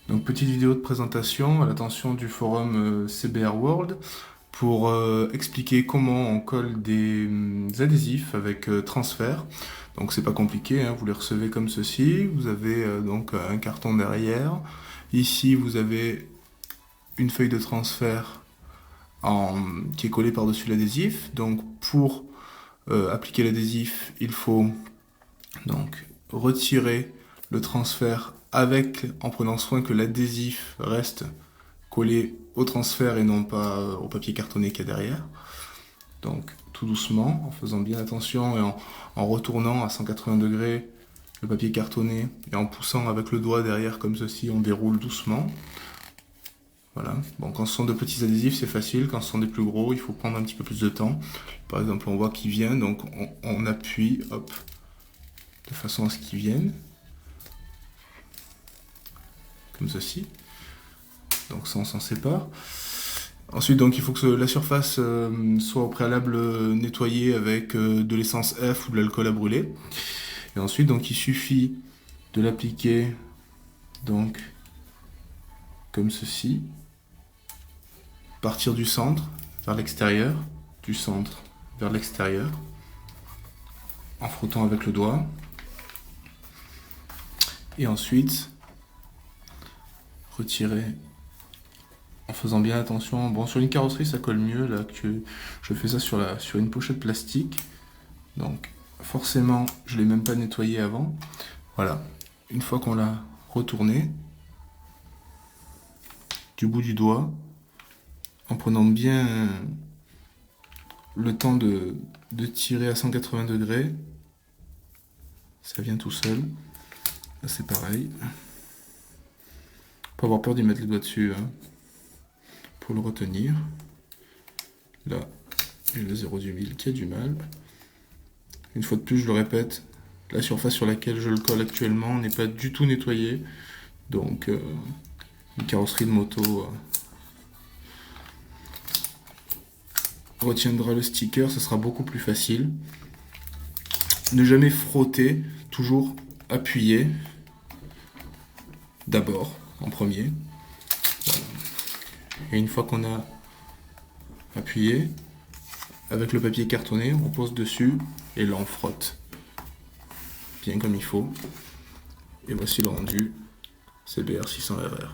Donc petite vidéo de présentation à l'attention du forum CBR World pour expliquer comment on colle des adhésifs avec transfert. Donc c'est pas compliqué, hein, vous les recevez comme ceci. Vous avez donc un carton derrière. Ici vous avez une feuille de transfert qui est collée par-dessus l'adhésif. Donc pour appliquer l'adhésif, il faut donc retirer le transfert en prenant soin que l'adhésif reste collé au transfert et non pas au papier cartonné qu'il y a derrière. Donc tout doucement, en faisant bien attention et en retournant à 180 degrés le papier cartonné et en poussant avec le doigt derrière comme ceci, on déroule doucement. Voilà. Bon, quand ce sont de petits adhésifs, c'est facile. Quand ce sont des plus gros, il faut prendre un petit peu plus de temps. Par exemple, on voit qu'il vient, donc on appuie, hop, de façon à ce qu'il vienne. Comme ceci. Donc ça, on s'en sépare. Ensuite, donc, il faut que la surface soit au préalable nettoyée avec de l'essence F ou de l'alcool à brûler. Et ensuite, donc, il suffit de l'appliquer donc comme ceci. Partir du centre vers l'extérieur, du centre vers l'extérieur, en frottant avec le doigt. Et ensuite, retirer en faisant bien attention. Bon, sur une carrosserie, ça colle mieux, là, que je fais ça sur une pochette plastique. Donc, forcément, je ne l'ai même pas nettoyé avant. Voilà. Une fois qu'on l'a retourné, du bout du doigt, en prenant bien le temps de tirer à 180 degrés, ça vient tout seul. Là, c'est pareil. Pas avoir peur d'y mettre les doigts dessus, hein, pour le retenir. Là, j'ai le 0 du mille qui a du mal. Une fois de plus, je le répète, la surface sur laquelle je le colle actuellement n'est pas du tout nettoyée. Donc, une carrosserie de moto retiendra le sticker, ça sera beaucoup plus facile. Ne jamais frotter, toujours appuyer d'abord, en premier. Voilà. Et une fois qu'on a appuyé, avec le papier cartonné, on pose dessus et là on frotte bien comme il faut. Et voici le rendu CBR 600RR.